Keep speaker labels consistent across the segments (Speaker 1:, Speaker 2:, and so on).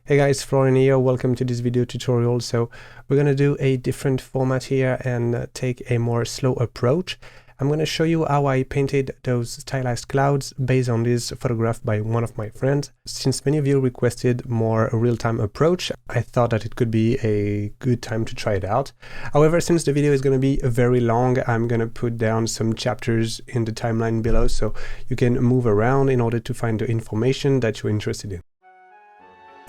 Speaker 1: Hey guys, Florian here, welcome to this video tutorial. So we're going to do a different format here and take a more slow approach. I'm going to show you how I painted those stylized clouds based on this photograph by one of my friends. Since many of you requested more real-time approach, I thought that it could be a good time to try it out. However, since the video is going to be very long, I'm going to put down some chapters in the timeline below so you can move around in order to find the information that you're interested in.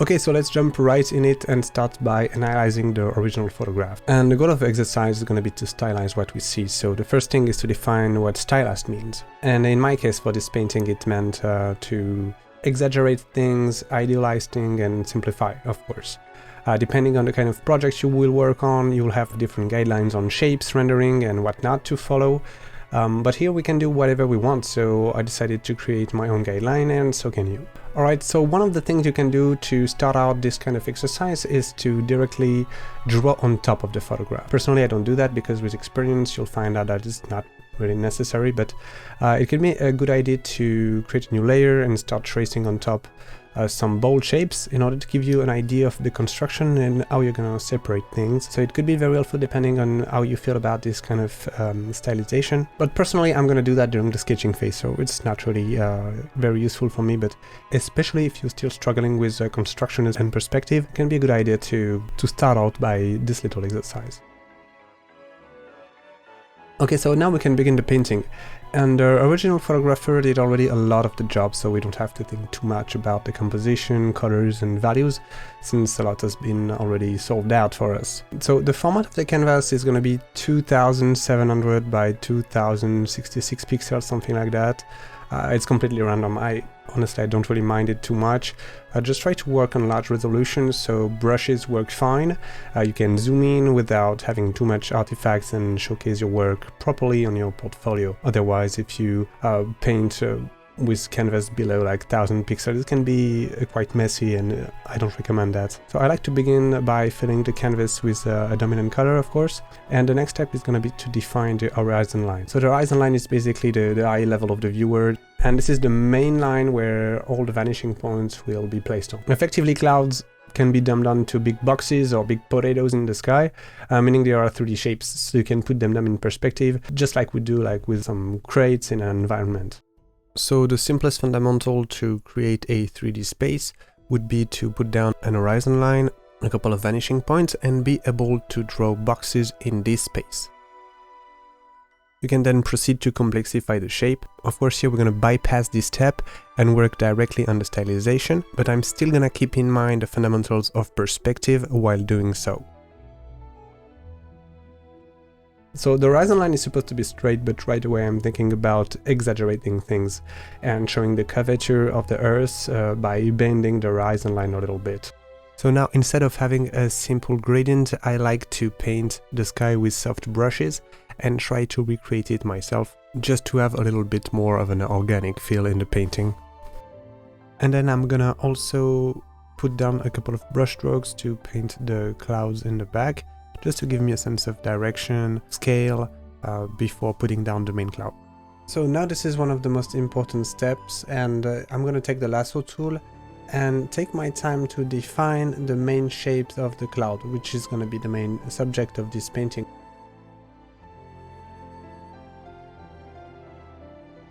Speaker 1: Okay, so let's jump right in it and start by analyzing the original photograph. And the goal of the exercise is going to be to stylize what we see. So the first thing is to define what stylized means. And in my case for this painting, it meant to exaggerate things, idealize things, and simplify, of course. Depending on the kind of projects you will work on, you will have different guidelines on shapes, rendering, and whatnot to follow. But here we can do whatever we want, so I decided to create my own guideline, and so can you. Alright, so one of the things you can do to start out this kind of exercise is to directly draw on top of the photograph. Personally, I don't do that because with experience you'll find out that it's not really necessary, but it can be a good idea to create a new layer and start tracing on top some bold shapes in order to give you an idea of the construction and how you're going to separate things. So it could be very helpful depending on how you feel about this kind of stylization. But personally, I'm going to do that during the sketching phase, so it's not really very useful for me, but especially if you're still struggling with construction and perspective, it can be a good idea to start out by this little exercise. Okay, so now we can begin the painting. And the original photographer did already a lot of the job, so we don't have to think too much about the composition, colors and values, since a lot has been already solved out for us. So the format of the canvas is going to be 2700 by 2066 pixels, something like that. It's completely random. Honestly, I don't really mind it too much. Just try to work on large resolutions, so brushes work fine. You can zoom in without having too much artifacts and showcase your work properly on your portfolio. Otherwise, if you paint with canvas below like 1000 pixels, it can be quite messy, and I don't recommend that. So I like to begin by filling the canvas with a dominant color, of course, and the next step is going to be to define the horizon line. So the horizon line is basically the eye level of the viewer, and this is the main line where all the vanishing points will be placed on. Effectively, clouds can be dumbed down to big boxes or big potatoes in the sky, meaning they are 3D shapes, so you can put them in perspective, just like we do like with some crates in an environment. So the simplest fundamental to create a 3D space would be to put down an horizon line, a couple of vanishing points, and be able to draw boxes in this space. You can then proceed to complexify the shape. Of course, here we're going to bypass this step and work directly on the stylization, but I'm still going to keep in mind the fundamentals of perspective while doing so. So the horizon line is supposed to be straight, but right away I'm thinking about exaggerating things and showing the curvature of the earth by bending the horizon line a little bit. So now, instead of having a simple gradient, I like to paint the sky with soft brushes and try to recreate it myself, just to have a little bit more of an organic feel in the painting. And then I'm gonna also put down a couple of brush strokes to paint the clouds in the back, just to give me a sense of direction, scale, before putting down the main cloud. So now this is one of the most important steps, and I'm going to take the lasso tool and take my time to define the main shapes of the cloud, which is going to be the main subject of this painting.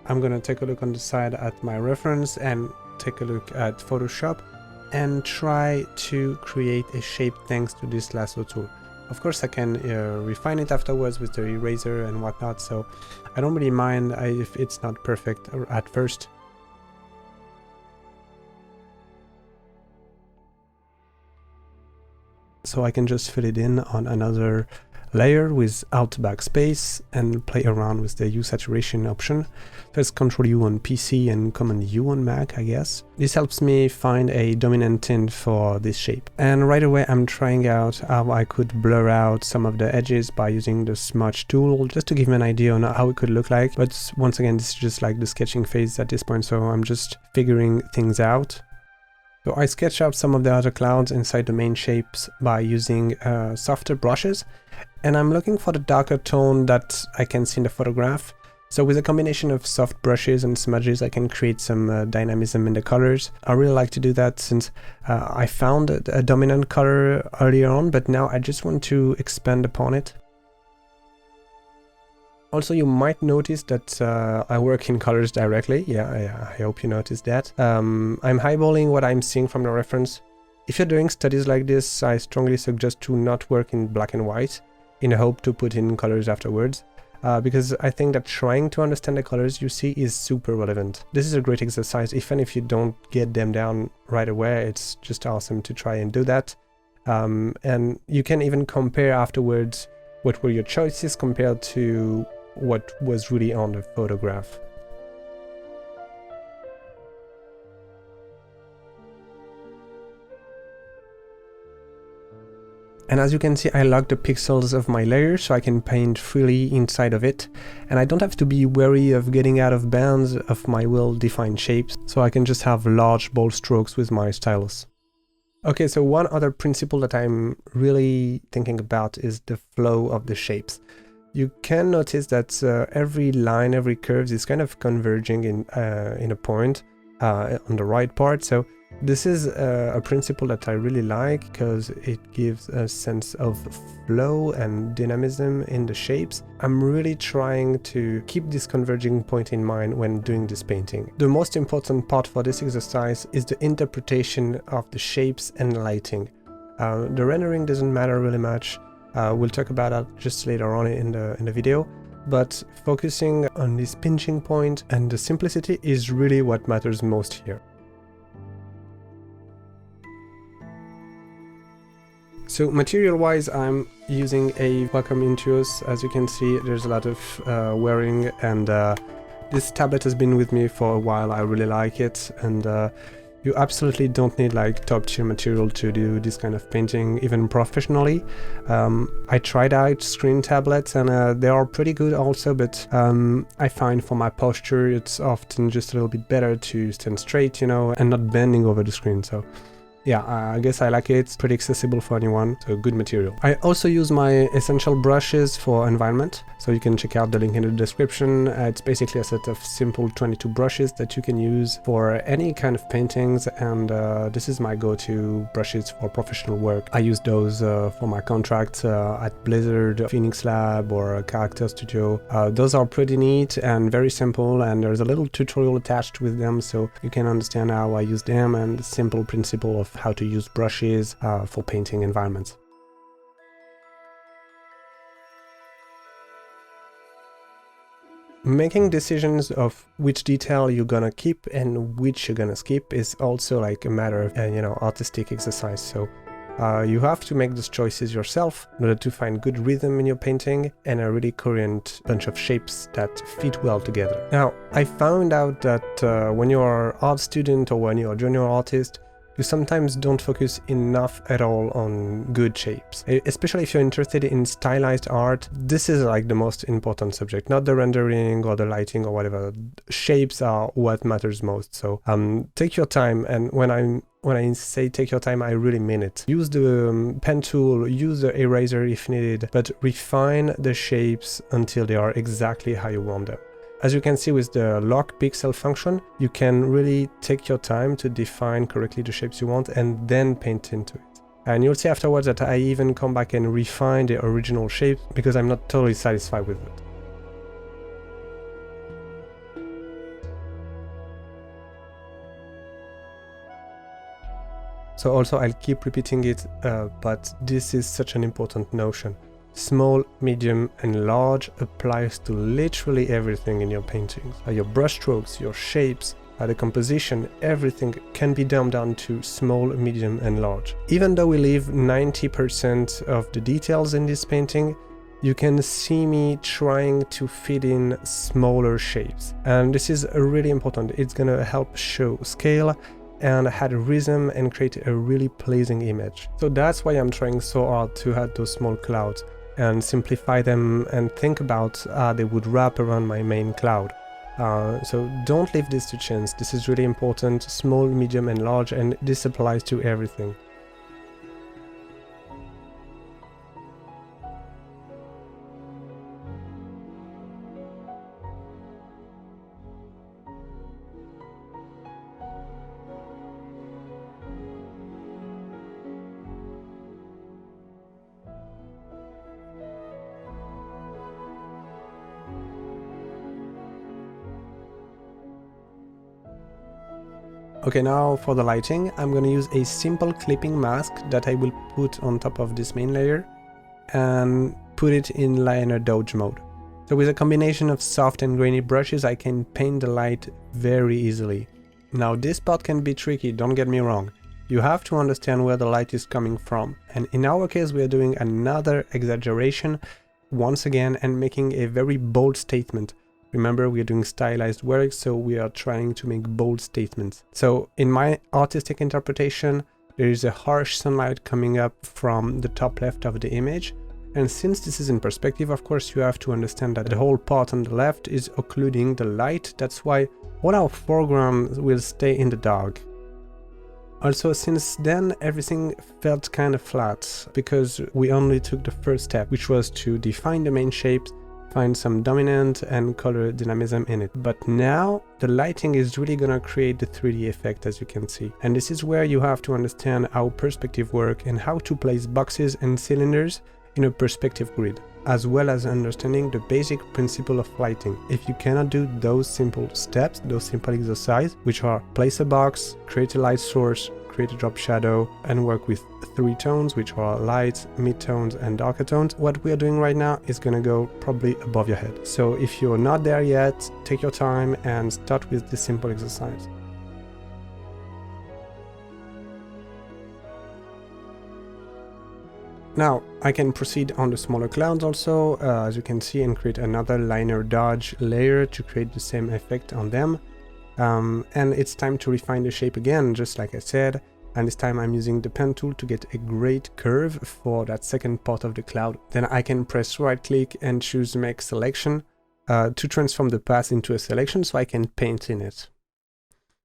Speaker 1: I'm going to take a look on the side at my reference and take a look at Photoshop and try to create a shape thanks to this lasso tool. Of course, I can refine it afterwards with the eraser and whatnot, so I don't really mind if it's not perfect at first. So I can just fill it in on another layer without backspace and play around with the hue saturation option. Press Ctrl U on PC and Command U on Mac, I guess. This helps me find a dominant tint for this shape. And right away I'm trying out how I could blur out some of the edges by using the smudge tool, just to give me an idea on how it could look like. But once again, this is just like the sketching phase at this point, so I'm just figuring things out. So I sketch out some of the other clouds inside the main shapes by using softer brushes, and I'm looking for the darker tone that I can see in the photograph. So with a combination of soft brushes and smudges, I can create some dynamism in the colors. I really like to do that since I found a dominant color earlier on, but now I just want to expand upon it. Also, you might notice that I work in colors directly. Yeah, I hope you noticed that. I'm eyeballing what I'm seeing from the reference. If you're doing studies like this, I strongly suggest to not work in black and white in a hope to put in colors afterwards. Because I think that trying to understand the colors you see is super relevant. This is a great exercise. Even if you don't get them down right away, it's just awesome to try and do that. And you can even compare afterwards what were your choices compared to what was really on the photograph. And as you can see, I lock the pixels of my layer so I can paint freely inside of it. And I don't have to be wary of getting out of bounds of my well-defined shapes, so I can just have large bold strokes with my stylus. Okay, so one other principle that I'm really thinking about is the flow of the shapes. You can notice that every line, every curve is kind of converging in a point on the right part. So this is a principle that I really like because it gives a sense of flow and dynamism in the shapes. I'm really trying to keep this converging point in mind when doing this painting. The most important part for this exercise is the interpretation of the shapes and lighting. The rendering doesn't matter really much. We'll talk about that just later on in the video. But focusing on this pinching point and the simplicity is really what matters most here. So material-wise, I'm using a Wacom Intuos. As you can see, there's a lot of wearing, and this tablet has been with me for a while. I really like it, and you absolutely don't need like top-tier material to do this kind of painting, even professionally. I tried out screen tablets, and they are pretty good also, but I find for my posture, it's often just a little bit better to stand straight, you know, and not bending over the screen. So yeah, I guess I like it. It's pretty accessible for anyone, so good material. I also use my essential brushes for environment, so you can check out the link in the description. It's basically a set of simple 22 brushes that you can use for any kind of paintings, and this is my go-to brushes for professional work. I use those for my contracts at Blizzard, Phoenix Lab, or Character Studio. Those are pretty neat and very simple, and there's a little tutorial attached with them, so you can understand how I use them and the simple principle of how to use brushes for painting environments. Making decisions of which detail you're gonna keep and which you're gonna skip is also like a matter of, artistic exercise. So you have to make those choices yourself in order to find good rhythm in your painting and a really coherent bunch of shapes that fit well together. Now, I found out that when you're an art student or when you're a junior artist, you sometimes don't focus enough at all on good shapes. Especially if you're interested in stylized art, this is like the most important subject, not the rendering or the lighting or whatever. Shapes are what matters most. So take your time, and when I say take your time, I really mean it. Use the pen tool, use the eraser if needed, but refine the shapes until they are exactly how you want them. As you can see with the lock pixel function, you can really take your time to define correctly the shapes you want and then paint into it. And you'll see afterwards that I even come back and refine the original shape because I'm not totally satisfied with it. So also I'll keep repeating it, but this is such an important notion. Small, medium and large applies to literally everything in your paintings. Your brush strokes, your shapes, the composition, everything can be dumbed down to small, medium and large. Even though we leave 90% of the details in this painting, you can see me trying to fit in smaller shapes. And this is really important. It's gonna help show scale and add rhythm and create a really pleasing image. So that's why I'm trying so hard to add those small clouds and simplify them and think about how they would wrap around my main cloud. So don't leave this to chance. This is really important, small, medium and large, and this applies to everything. Okay, now for the lighting, I'm gonna use a simple clipping mask that I will put on top of this main layer and put it in liner dodge mode. So with a combination of soft and grainy brushes, I can paint the light very easily. Now this part can be tricky, don't get me wrong. You have to understand where the light is coming from, and in our case we are doing another exaggeration once again and making a very bold statement. Remember, we are doing stylized work, so we are trying to make bold statements. So in my artistic interpretation, there is a harsh sunlight coming up from the top left of the image. And since this is in perspective, of course, you have to understand that the whole part on the left is occluding the light. That's why all our foreground will stay in the dark. Also, since then, everything felt kind of flat, because we only took the first step, which was to define the main shapes, find some dominant and color dynamism in it. But now, the lighting is really gonna create the 3D effect, as you can see. And this is where you have to understand how perspective works and how to place boxes and cylinders in a perspective grid, as well as understanding the basic principle of lighting. If you cannot do those simple steps, those simple exercises, which are place a box, create a light source, create a drop shadow, and work with 3 tones, which are light, mid-tones, and darker tones, what we are doing right now is gonna go probably above your head. So if you're not there yet, take your time and start with this simple exercise. Now, I can proceed on the smaller clouds also, as you can see, and create another liner dodge layer to create the same effect on them. And it's time to refine the shape again, just like I said, and this time I'm using the pen tool to get a great curve for that second part of the cloud. Then I can press right click and choose make selection to transform the path into a selection so I can paint in it.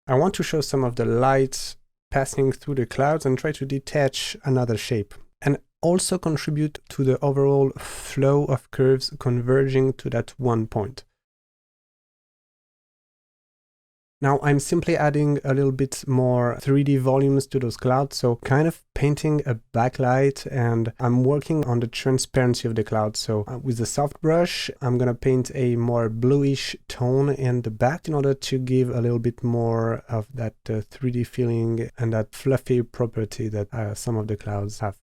Speaker 1: I want to show some of the light passing through the clouds and try to detach another shape, and also contribute to the overall flow of curves converging to that one point. Now I'm simply adding a little bit more 3D volumes to those clouds, so kind of painting a backlight, and I'm working on the transparency of the cloud. So with the soft brush, I'm gonna paint a more bluish tone in the back in order to give a little bit more of that 3D feeling and that fluffy property that some of the clouds have.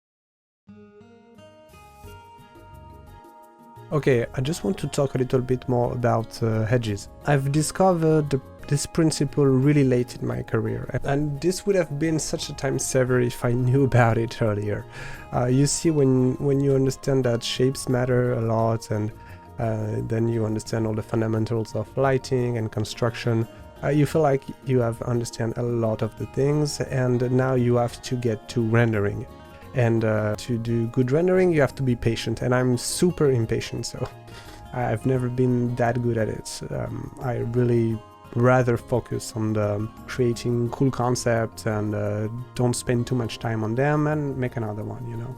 Speaker 1: Okay, I just want to talk a little bit more about hedges. I've discovered this principle really late in my career, and this would have been such a time saver if I knew about it earlier. You see, when you understand that shapes matter a lot, and then you understand all the fundamentals of lighting and construction, you feel like you have understand a lot of the things, and now you have to get to rendering. And to do good rendering, you have to be patient, and I'm super impatient, so I've never been that good at it. I really rather focus on creating cool concepts and don't spend too much time on them and make another one, you know.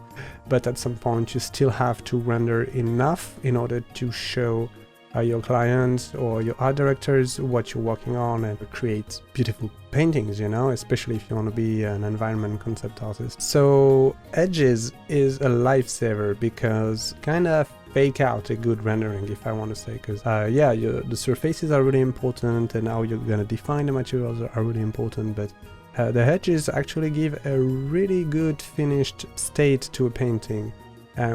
Speaker 1: But at some point you still have to render enough in order to show your clients or your art directors what you're working on and create beautiful paintings, you know, especially if you want to be an environment concept artist. So edges is a lifesaver because kind of fake out a good rendering, if I want to say, because yeah, the surfaces are really important and how you're gonna define the materials are really important, but the edges actually give a really good finished state to a painting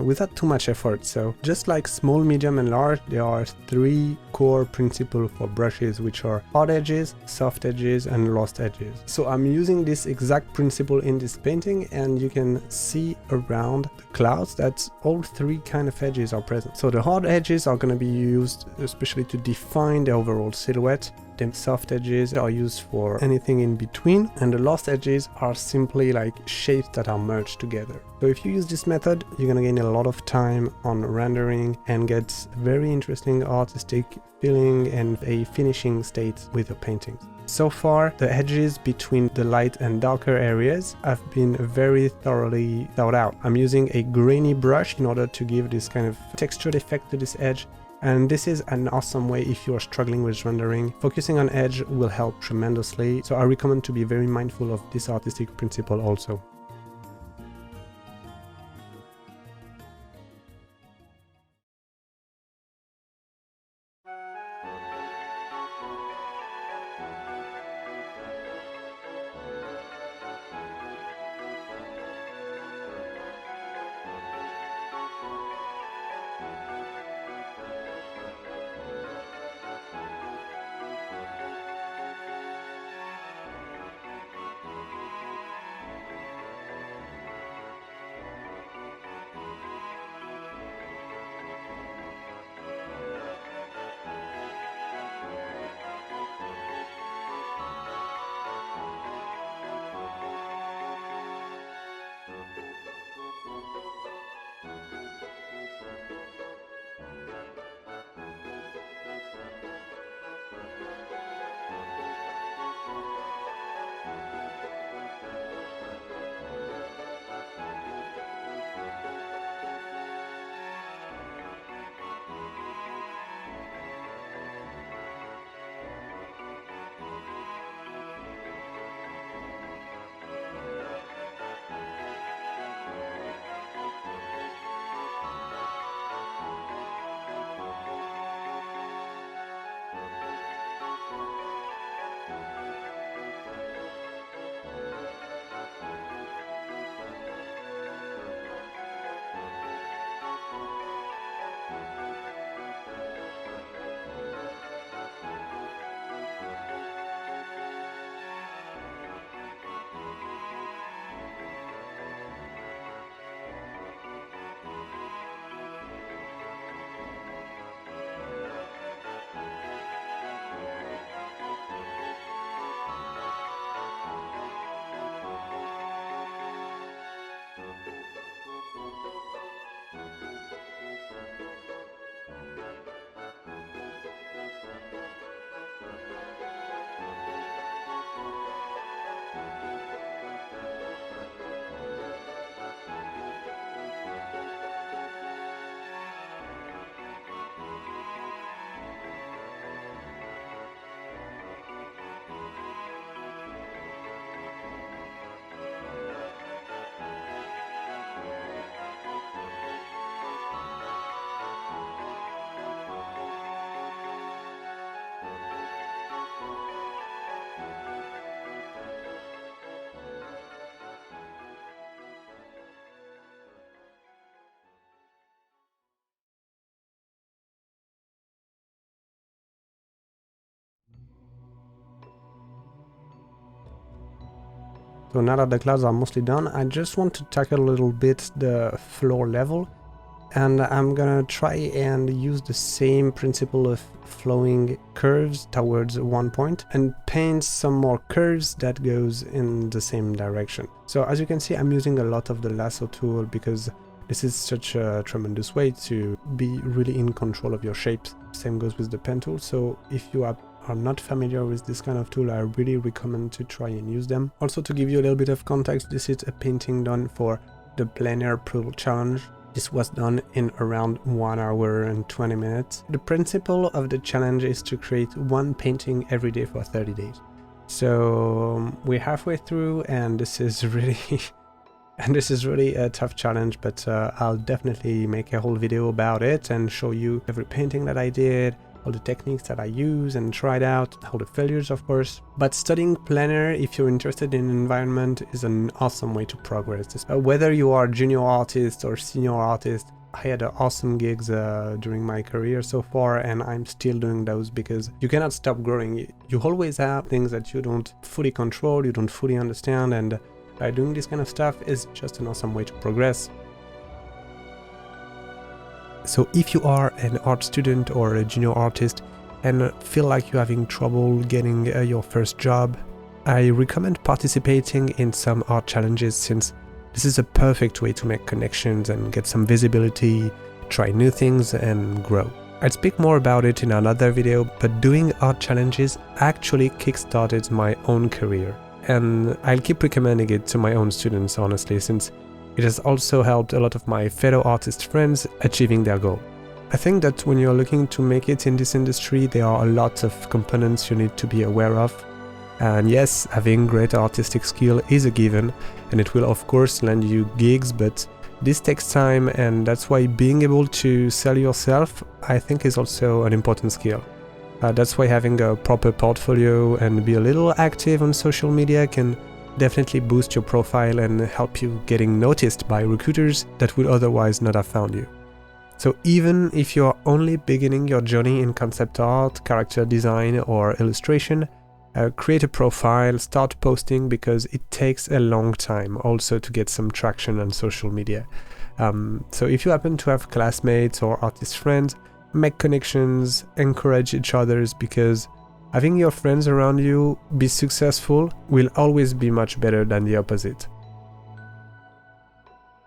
Speaker 1: without too much effort. So just like small, medium and large, there are 3 core principles for brushes, which are hard edges, soft edges and lost edges. So I'm using this exact principle in this painting, and you can see around the clouds that all 3 kind of edges are present. So the hard edges are going to be used especially to define the overall silhouette. The soft edges are used for anything in between, and the lost edges are simply like shapes that are merged together. So if you use this method, you're gonna gain a lot of time on rendering and get very interesting artistic feeling and a finishing state with your paintings. So far, the edges between the light and darker areas have been very thoroughly thought out. I'm using a grainy brush in order to give this kind of textured effect to this edge. And this is an awesome way if you are struggling with rendering. Focusing on edge will help tremendously, so I recommend to be very mindful of this artistic principle also. So now that the clouds are mostly done, I just want to tackle a little bit the floor level, and I'm gonna try and use the same principle of flowing curves towards one point and paint some more curves that goes in the same direction. So as you can see, I'm using a lot of the lasso tool because this is such a tremendous way to be really in control of your shapes. Same goes with the pen tool, so if you are not familiar with this kind of tool, I really recommend to try and use them. Also, to give you a little bit of context, this is a painting done for the Plein Air Pro Challenge. This was done in around 1 hour and 20 minutes. The principle of the challenge is to create one painting every day for 30 days. So we're halfway through, and this is really a tough challenge, but I'll definitely make a whole video about it and show you every painting that I did, all the techniques that I use and tried out, all the failures of course. But studying plein air, if you're interested in environment, is an awesome way to progress. Whether you are a junior artist or senior artist, I had awesome gigs during my career so far, and I'm still doing those because you cannot stop growing. You always have things that you don't fully control, you don't fully understand, and doing this kind of stuff is just an awesome way to progress. So if you are an art student or a junior artist and feel like you're having trouble getting your first job, I recommend participating in some art challenges, since this is a perfect way to make connections and get some visibility, try new things and grow. I'd speak more about it in another video, but doing art challenges actually kickstarted my own career. And I'll keep recommending it to my own students, honestly, since it has also helped a lot of my fellow artist friends achieving their goal. I think that when you're looking to make it in this industry, there are a lot of components you need to be aware of. And yes, having great artistic skill is a given, and it will of course land you gigs, but this takes time, and that's why being able to sell yourself, I think, is also an important skill. That's why having a proper portfolio and be a little active on social media can definitely boost your profile and help you getting noticed by recruiters that would otherwise not have found you. So even if you're only beginning your journey in concept art, character design or illustration, create a profile, start posting, because it takes a long time also to get some traction on social media. So if you happen to have classmates or artist friends, make connections, encourage each others, because having your friends around you be successful will always be much better than the opposite.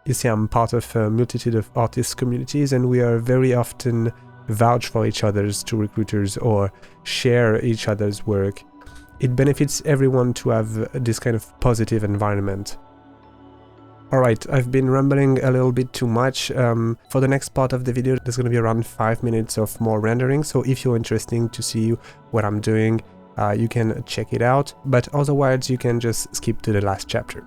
Speaker 1: You see, I'm part of a multitude of artist communities, and we are very often vouch for each other's to recruiters or share each other's work. It benefits everyone to have this kind of positive environment. Alright, I've been rambling a little bit too much. For the next part of the video, there's going to be around 5 minutes of more rendering, so if you're interested to see what I'm doing, you can check it out, but otherwise you can just skip to the last chapter.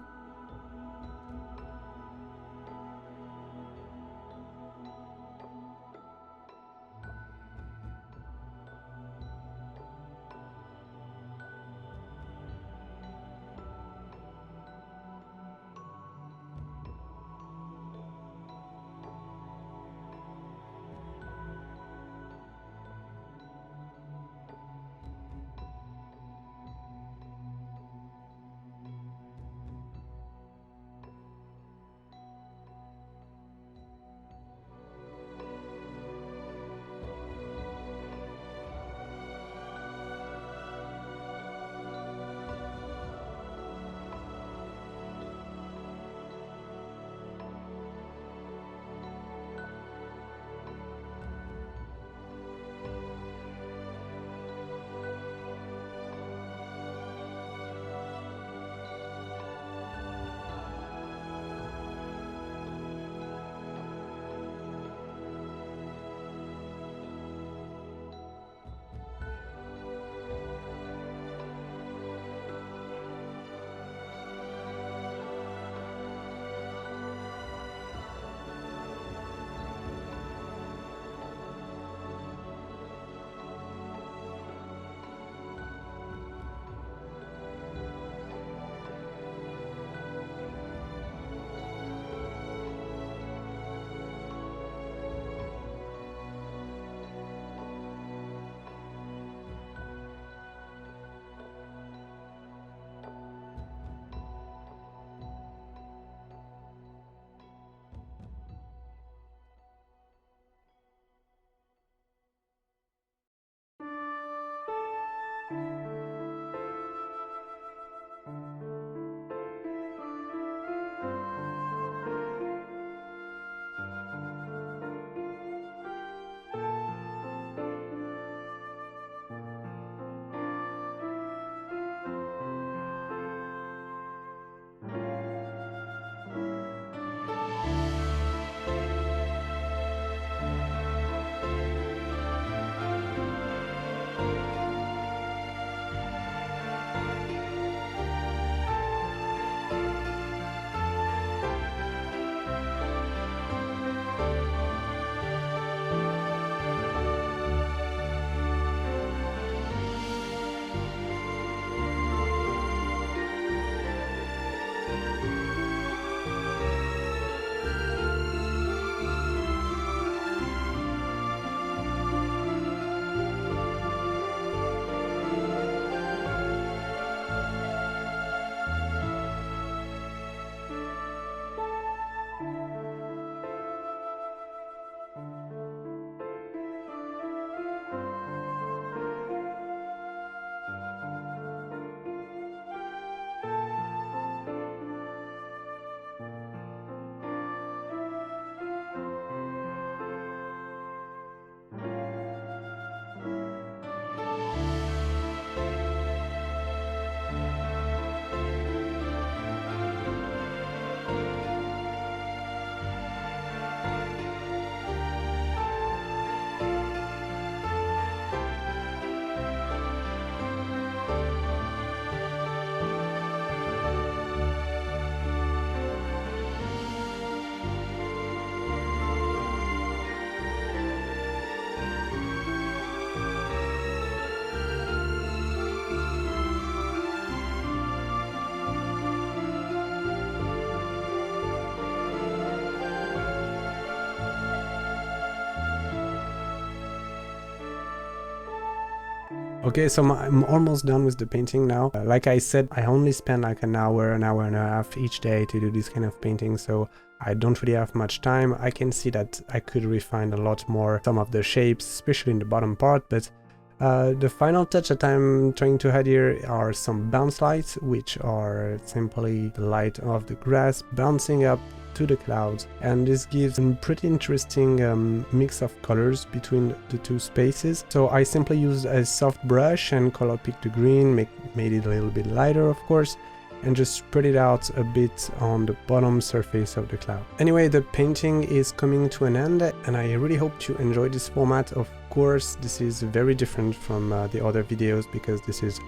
Speaker 1: Okay, so I'm almost done with the painting now. Like I said, I only spend like an hour and a half each day to do this kind of painting, so I don't really have much time. I can see that I could refine a lot more some of the shapes, especially in the bottom part, but the final touch that I'm trying to add here are some bounce lights, which are simply the light of the grass bouncing up to the clouds, and this gives a pretty interesting mix of colors between the two spaces. So I simply used a soft brush and color picked the green, made it a little bit lighter of course, and just spread it out a bit on the bottom surface of the cloud. Anyway, the painting is coming to an end, and I really hope you enjoy this format. Of course, this is very different from the other videos because this is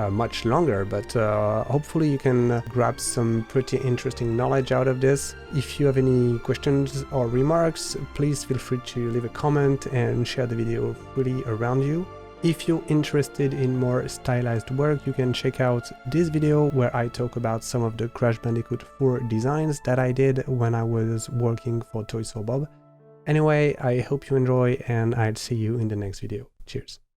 Speaker 1: much longer, but hopefully you can grab some pretty interesting knowledge out of this. If you have any questions or remarks, please feel free to leave a comment and share the video freely around you. If you're interested in more stylized work, you can check out this video where I talk about some of the Crash Bandicoot 4 designs that I did when I was working for Toys for Bob. Anyway, I hope you enjoy, and I'll see you in the next video. Cheers!